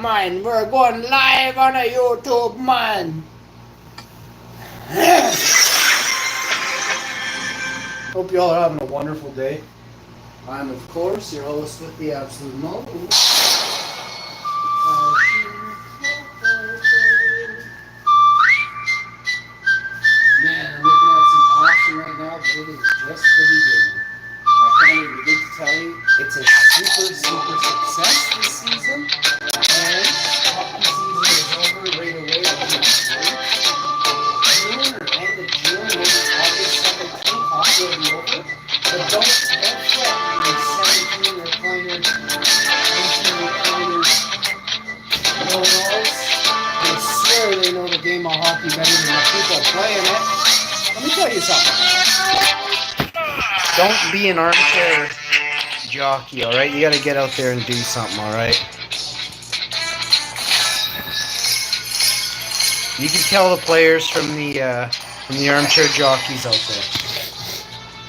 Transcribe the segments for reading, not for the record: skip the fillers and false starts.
man. We're going live on a YouTube, man. Hope you all are having a wonderful day. I'm, of course, your host with the absolute mo. Man, I'm looking at some action right now, but it is just the beginning. I can't even begin to tell you, it's a super success this season, and hockey season is over right away. June or end of June, maybe August 17th, hockey will be over. But don't fret, you're 17 recliners, 18 recliners, no knows. They swear they know the game of hockey better than the people playing it. Let me tell you something. Don't be an armchair jockey, alright? You gotta get out there and do something, alright? You can tell the players from the armchair jockeys out there.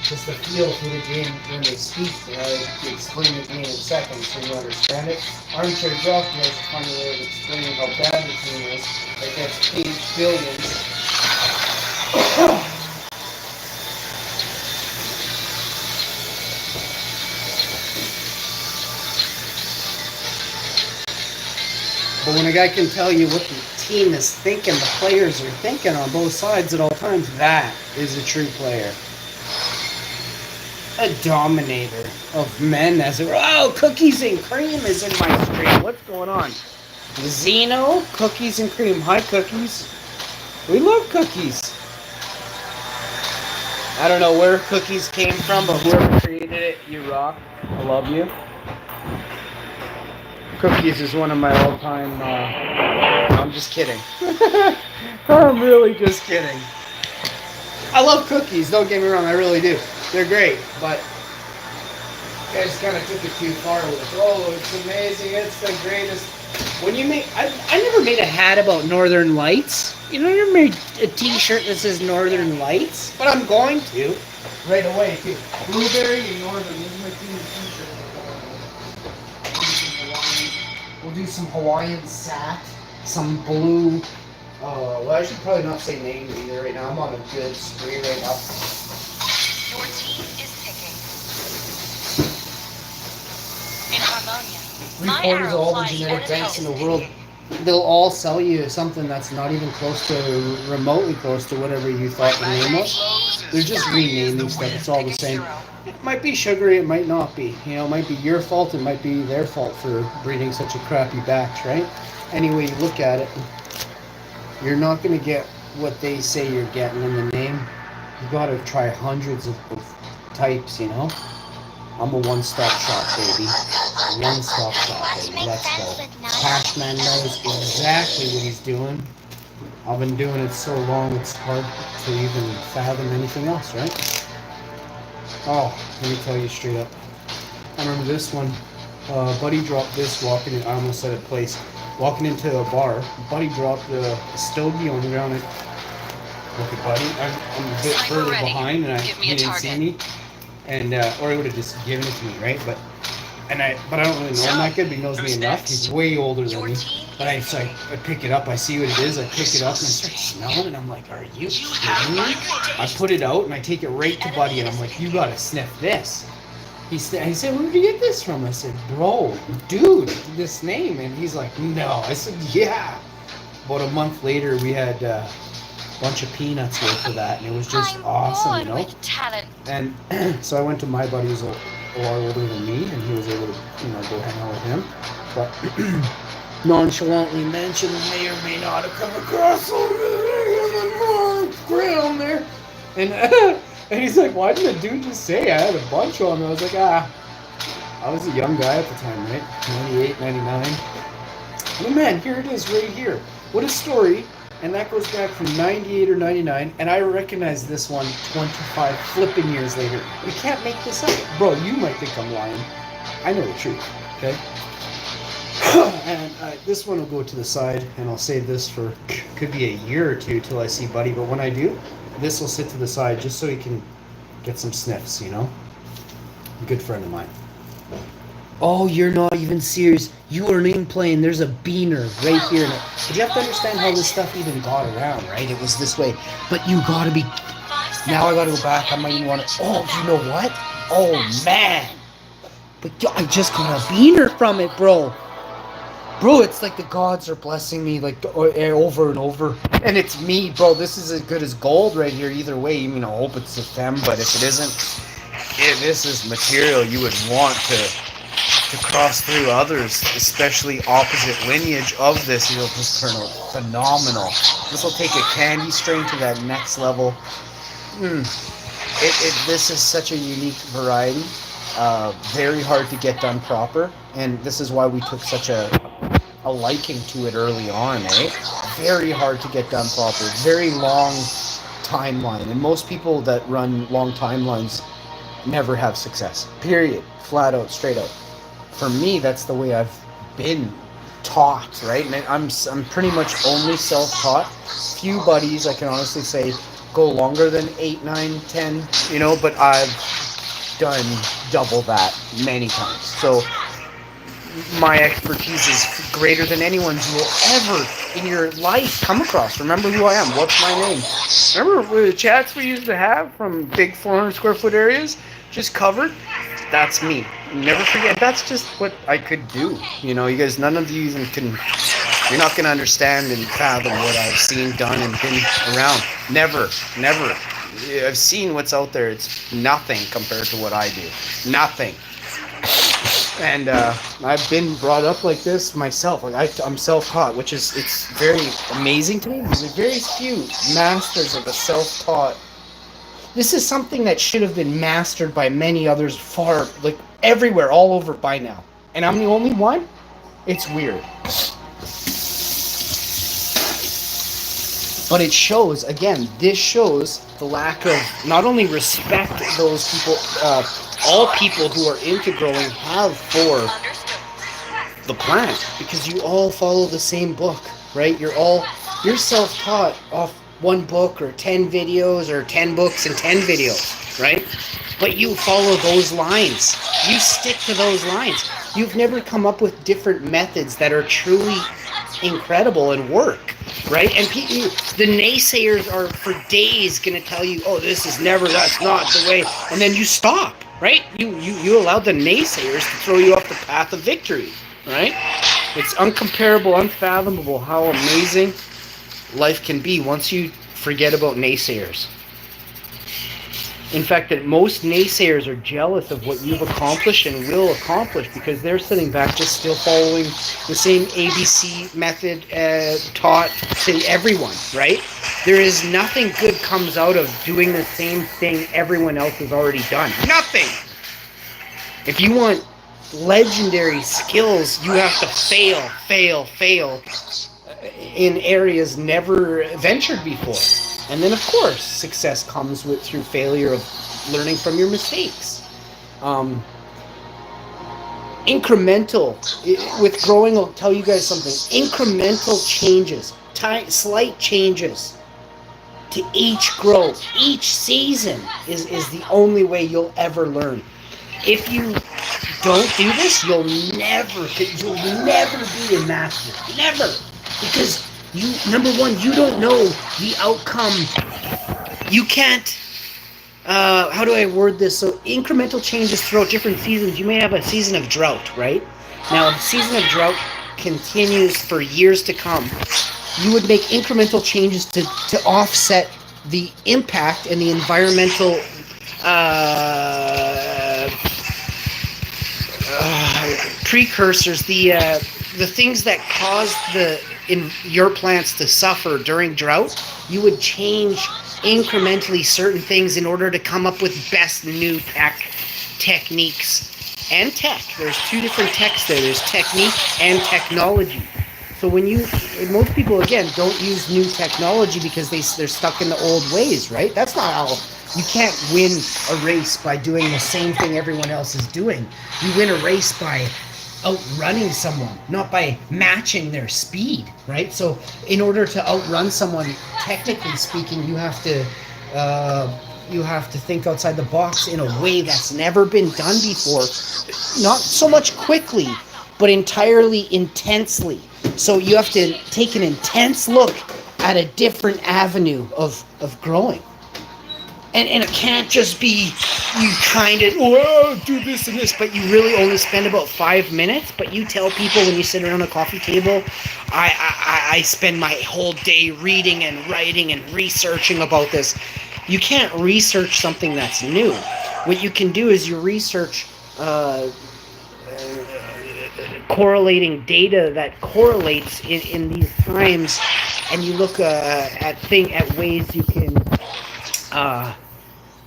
Just the feel for the game when they speak, they explain the game in seconds so you understand it. Armchair jockey has a funny way of explaining how bad the team is that gets paid billions. But when a guy can tell you what the team is thinking, the players are thinking on both sides at all times, that is a true player. A dominator of men as a... Oh, cookies and cream is in my stream. What's going on? Zeno, cookies and cream. Hi, cookies. We love cookies. I don't know where cookies came from, but whoever created it, you rock. I love you. Cookies is one of my all-time... I'm just kidding. I'm really just kidding. I love cookies, don't get me wrong, I really do. They're great, but you guys kind of took it too far with it. Oh, it's amazing, it's the greatest. When you make... I never made a hat about Northern Lights. You know, I never made a t-shirt that says Northern Lights, but I'm going to right away, too. Blueberry and Northern, this is my t-shirt. We'll do some Hawaiian sack, some blue. Well, I should probably not say names either right now. I'm on a good spree right now. Your team is picking. In Harmonia. 3/4 of all the genetic banks in the world, they'll all sell you something that's not even close to, remotely close to whatever you thought the name was. They're just renaming stuff. It's all the same. It might be sugary, it might not be. You know, it might be your fault, it might be their fault for breeding such a crappy batch, right? Anyway, you look at it, you're not going to get what they say you're getting in the name. You got to try hundreds of types, you know? I'm a one-stop shop, baby. One-stop shop, baby. Let's go. Cashman knows exactly what he's doing. I've been doing it so long, it's hard to even fathom anything else, right? Oh, let me tell you straight up. I remember this one. Buddy dropped this walking in. I almost said a place. Walking into a bar. Buddy dropped a stogie on the ground. Look at Buddy. I'm a bit further behind, and he didn't see me. And or he would have just given it to me, right? But I don't really know him that good, but he knows me enough. He's way older than me. But I pick it up, I see what it is, I pick it up and I start smelling, and I'm like, are you kidding me? I put it out and I take it right to Buddy, and I'm like, you gotta sniff this. He said, where did you get this from? I said, bro, dude, this name. And he's like, no. I said, yeah. About a month later, we had a bunch of peanuts worth of that, and it was just awesome, you know? And so I went to my buddy who's a lot older than me, and he was able to, go hang out with him. But nonchalantly mentioned may or may not have come across on the ground there. And he's like, why didn't the dude just say I had a bunch on me? I was like, I was a young guy at the time, right? 98, 99. And man, here it is right here. What a story. And that goes back from 98 or 99. And I recognize this one 25 flipping years later. You can't make this up. Bro, you might think I'm lying. I know the truth, okay? And this one will go to the side, and I'll save this for, could be a year or two till I see Buddy. But when I do, this will sit to the side just so he can get some sniffs, you know? A good friend of mine. Oh, you're not even serious. You weren't even playing. There's a beaner right here. But you have to understand how this stuff even got around, right? It was this way. But you gotta be. Now I gotta go back. I might even want to. Oh, you know what? Oh, man. But I just got a beaner from it, bro. Bro, it's like the gods are blessing me like over and over. And it's me, bro. This is as good as gold right here. Either way, I mean, I hope it's a fem, but if it isn't, this is material you would want to cross through others, especially opposite lineage of this. It'll just turn out phenomenal. This will take a candy strain to that next level. This is such a unique variety. Very hard to get done proper, and this is why we took such a liking to it early on, eh? Very hard to get done proper. Very long timeline, and most people that run long timelines never have success. Period. Flat out, straight out. For me, that's the way I've been taught, right? And I'm pretty much only self-taught. Few buddies, I can honestly say, go longer than 8, 9, 10, you know, but I've done double that many times. So my expertise is greater than anyone's you will ever in your life come across. Remember who I am. What's my name? Remember the chats we used to have from big 400 square foot areas just covered? That's me. Never forget. That's just what I could do. You know, you guys, none of you even can, you're not going to understand and fathom what I've seen, done, and been around. Never. I've seen what's out there. It's nothing compared to what I do. Nothing. And I've been brought up like this myself. Like I'm self-taught, which is, it's very amazing to me. There's very few masters of a self-taught. This is something that should have been mastered by many others far, like everywhere, all over by now. And I'm the only one? It's weird. But it shows, again, this shows the lack of not only respect those people, all people who are into growing have for the plant, because you all follow the same book, right? You're self-taught off one book or 10 videos or 10 books and 10 videos, right? But you follow those lines. You stick to those lines. You've never come up with different methods that are truly incredible and work, right? And the naysayers are for days going to tell you, oh, that's not the way. And then you stop, right? You allow the naysayers to throw you off the path of victory, right? It's uncomparable, unfathomable how amazing life can be once you forget about naysayers. In fact, that most naysayers are jealous of what you've accomplished and will accomplish, because they're sitting back just still following the same ABC method taught to everyone, right? There is nothing good comes out of doing the same thing everyone else has already done. Nothing! If you want legendary skills, you have to fail in areas never ventured before. And then, of course, success comes through failure of learning from your mistakes. Incremental. With growing, I'll tell you guys something. Incremental changes, slight changes to each growth, each season is the only way you'll ever learn. If you don't do this, you'll never be a master. Never. Because number one, you don't know the outcome. You can't, how do I word this? So incremental changes throughout different seasons. You may have a season of drought, right? Now, if a season of drought continues for years to come, you would make incremental changes to offset the impact and the environmental precursors, the things that cause your plants to suffer during drought. You would change incrementally certain things in order to come up with best new techniques and tech. There's two different techs there. There's technique and technology. So most people, again, don't use new technology because they're stuck in the old ways, right? That's not how. You can't win a race by doing the same thing everyone else is doing. You win a race by outrunning someone, not by matching their speed, right? So in order to outrun someone, technically speaking, you have to You have to think outside the box in a way that's never been done before. Not so much quickly, but entirely intensely. So you have to take an intense look at a different avenue of growing. And it can't just be you kind of, oh, do this and this, but you really only spend about 5 minutes. But you tell people when you sit around a coffee table, I spend my whole day reading and writing and researching about this. You can't research something that's new. What you can do is you research correlating data that correlates in these times, and you look at ways you can.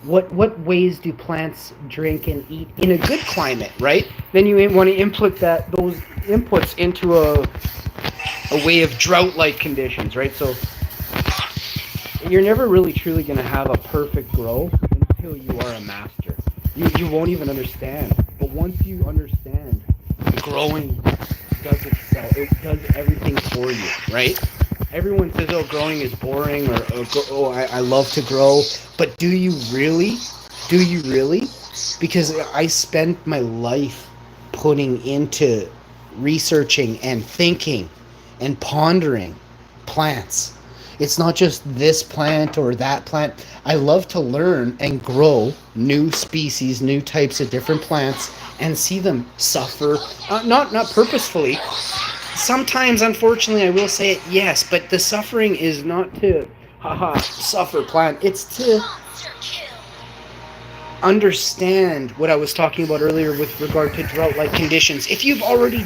What ways do plants drink and eat in a good climate, right? Then you want to input those inputs into a way of drought-like conditions, right? So you're never really truly going to have a perfect grow until you are a master. You won't even understand. But once you understand, growing does itself. It does everything for you, right? Everyone says, oh, growing is boring, or oh, I love to grow. But do you really? Do you really? Because I spent my life putting into researching and thinking and pondering plants. It's not just this plant or that plant. I love to learn and grow new species, new types of different plants, and see them suffer, not purposefully. Sometimes, unfortunately, I will say it, yes, but the suffering is not to, suffer plant. It's to understand what I was talking about earlier with regard to drought-like conditions. If you've already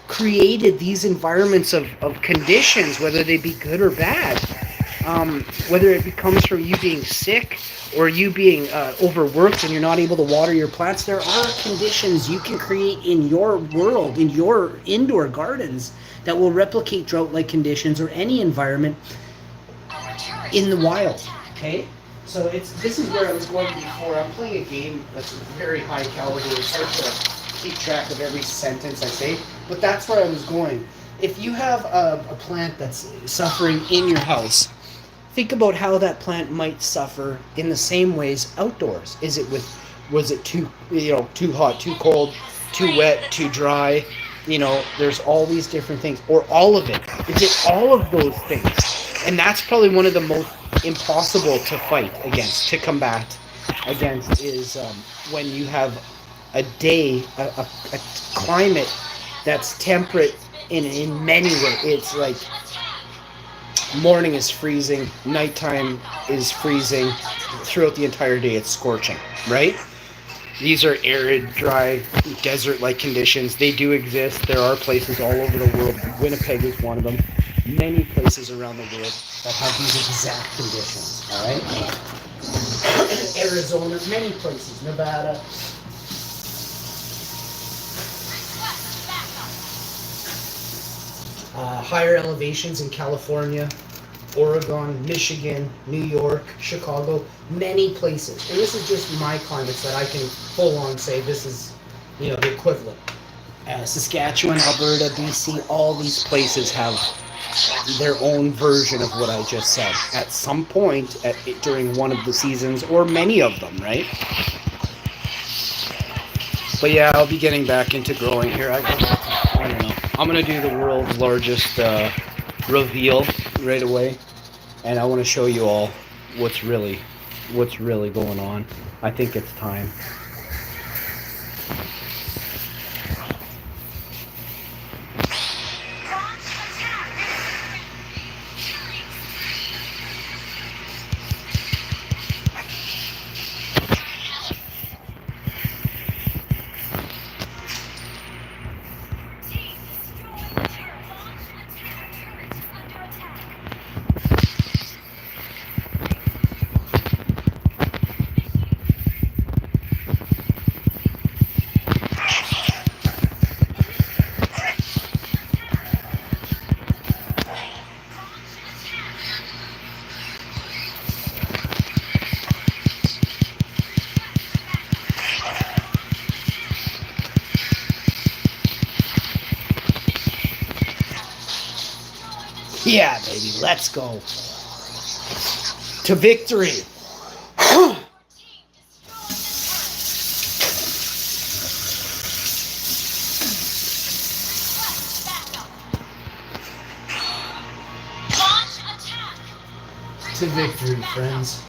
created these environments of conditions, whether they be good or bad, whether it comes from you being sick or you being overworked and you're not able to water your plants, there are conditions you can create in your world, in your indoor gardens, that will replicate drought-like conditions or any environment in the wild. Okay? So this is where I was going before. I'm playing a game that's very high caliber. It's hard to keep track of every sentence I say, but that's where I was going. If you have a plant that's suffering in your house, think about how that plant might suffer in the same ways outdoors. Was it too hot, too cold, too wet, too dry? There's all these different things, or all of it. Is it all of those things? And that's probably one of the most impossible to fight against, to combat against, is when you have a day, a climate that's temperate in many ways. It's like morning is freezing, nighttime is freezing, throughout the entire day it's scorching, right? These are arid, dry, desert-like conditions. They do exist. There are places all over the world. Winnipeg is one of them. Many places around the world that have these exact conditions, all right? Arizona, many places, Nevada. Higher elevations in California, Oregon, Michigan, New York, Chicago, many places. And this is just my climates that I can full on say this is, the equivalent. Saskatchewan, Alberta, BC, all these places have their own version of what I just said at some point during one of the seasons, or many of them, right? But yeah, I'll be getting back into growing here. I don't know. I'm going to do the world's largest reveal right away, and I want to show you all what's really going on. I think it's time. Yeah, baby, let's go. to victory. To victory, friends.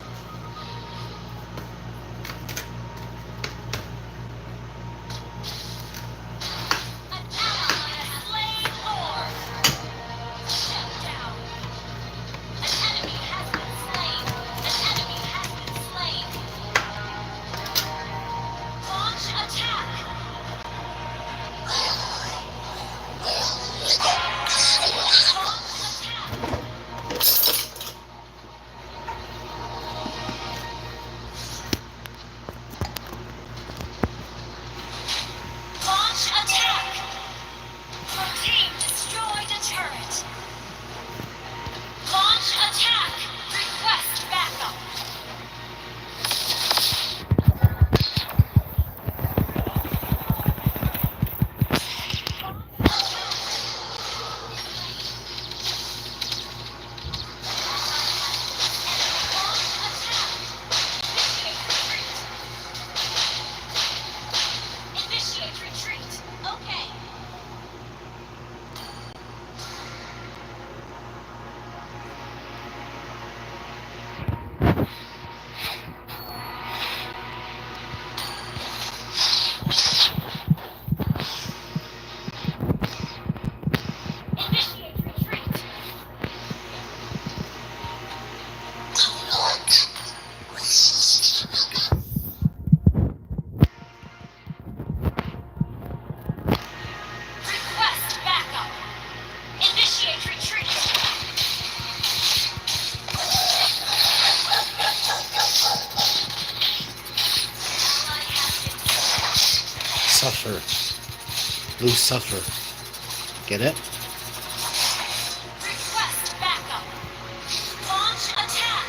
Suffer. Lose suffer. Get it? Request backup. Launch attack.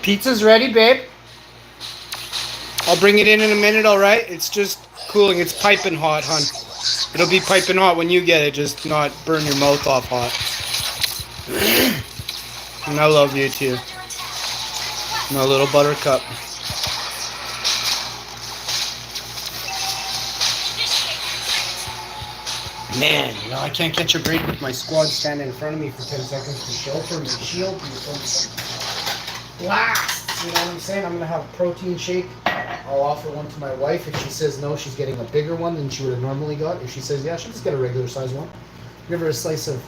Pizza's ready, babe. I'll bring it in a minute, alright? It's just cooling. It's piping hot, hon. It'll be piping hot when you get it, just not burn your mouth off hot. And I love you too. My little buttercup. Man, you know, I can't catch a break with my squad standing in front of me for 10 seconds to shield me. Blast! You know what I'm saying? I'm going to have a protein shake. I'll offer one to my wife. If she says no, she's getting a bigger one than she would have normally got. If she says yeah, she'll just get a regular size one. Give her a slice of...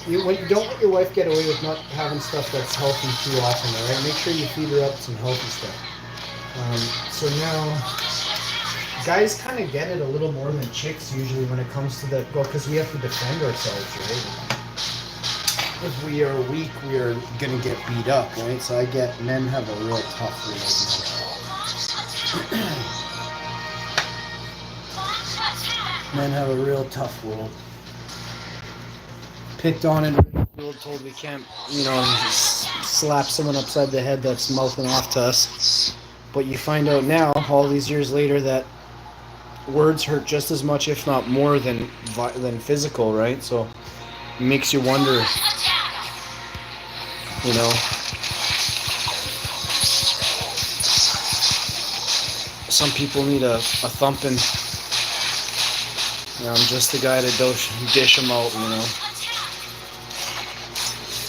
You don't let your wife get away with not having stuff that's healthy too often, alright? Make sure you feed her up some healthy stuff. So now, guys kind of get it a little more than chicks usually when it comes to the... Well, because we have to defend ourselves, right? If we are weak, we are going to get beat up, right? So I get men have a real tough world. Men have a real tough world. Picked on and ridiculed, told we can't, you know, slap someone upside the head that's mouthing off to us. But you find out now, all these years later, that words hurt just as much, if not more, than physical, right? So it makes you wonder, you know. Some people need a thumping. You know, I'm just the guy to dish them out, you know.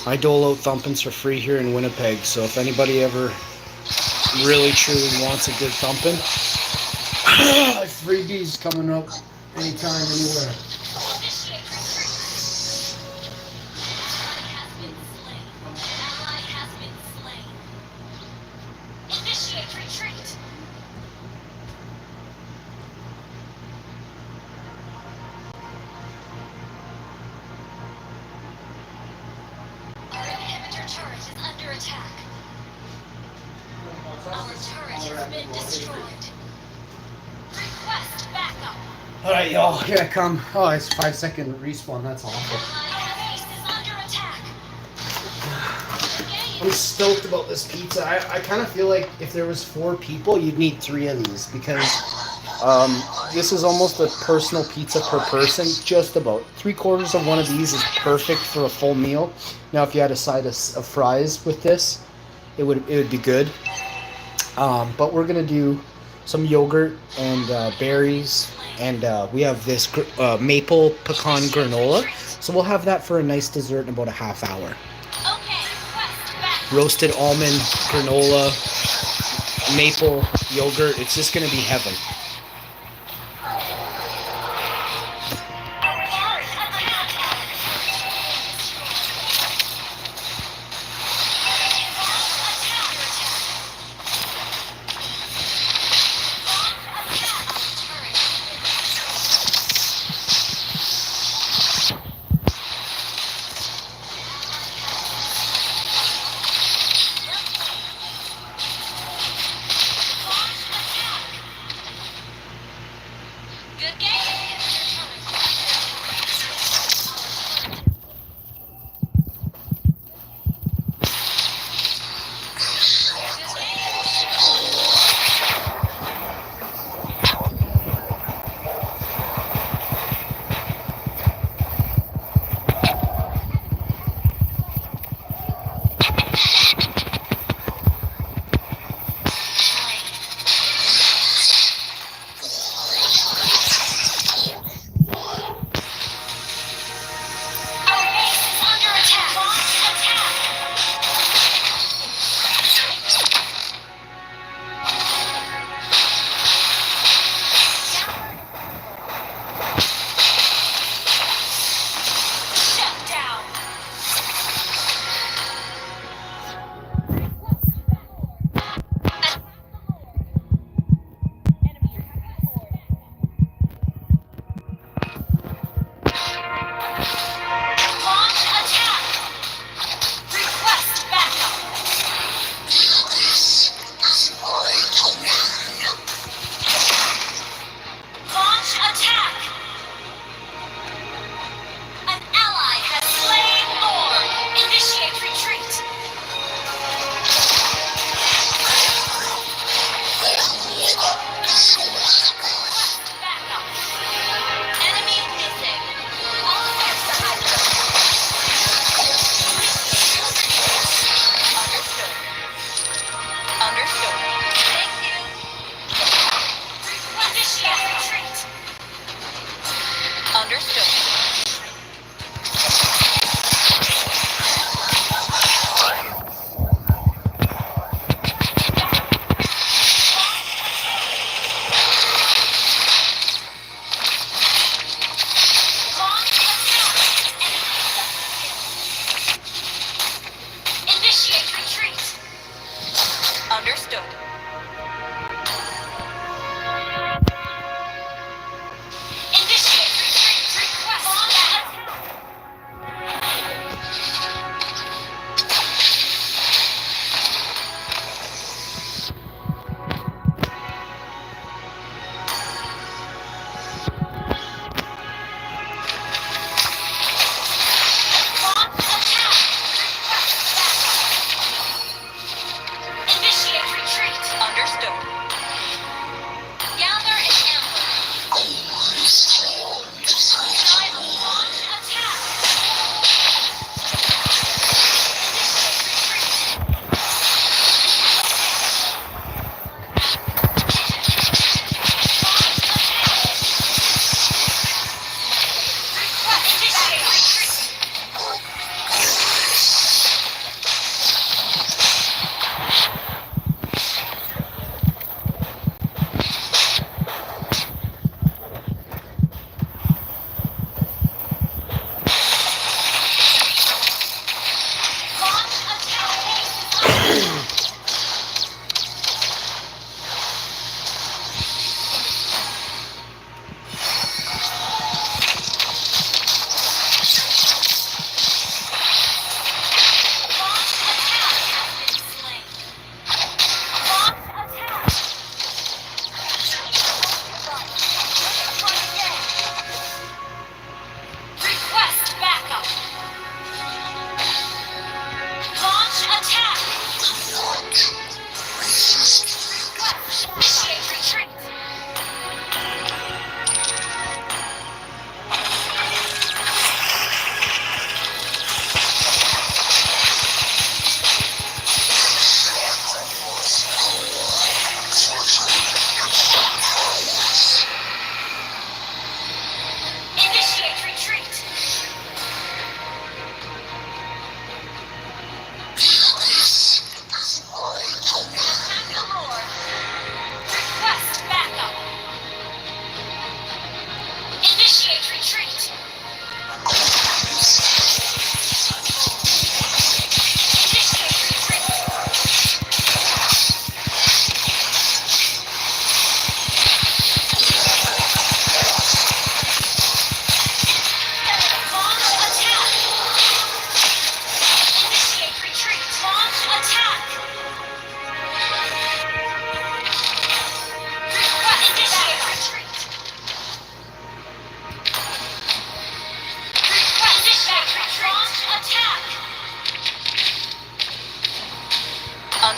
I dole out thumpings for free here in Winnipeg, so if anybody ever really truly wants a good thumping, freebies coming up anytime, anywhere. has been destroyed. Request backup. Alright, y'all, here I come. Oh, it's 5-second respawn. That's awful. Our base is under attack. I'm stoked about this pizza. I kind of feel like if there was 4 people, you'd need 3 of these because this is almost a personal pizza per person. Just about 3/4 of one of these is perfect for a full meal. Now, if you had a side of fries with this, it would be good. But we're gonna do some yogurt and berries, and we have this maple pecan granola. So we'll have that for a nice dessert in about a half hour. Okay, request backup. Roasted almond, granola, maple, yogurt. It's just going to be heaven. Good game.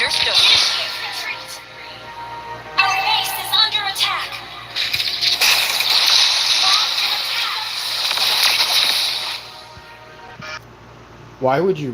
Understood. Our base is under attack. Why would you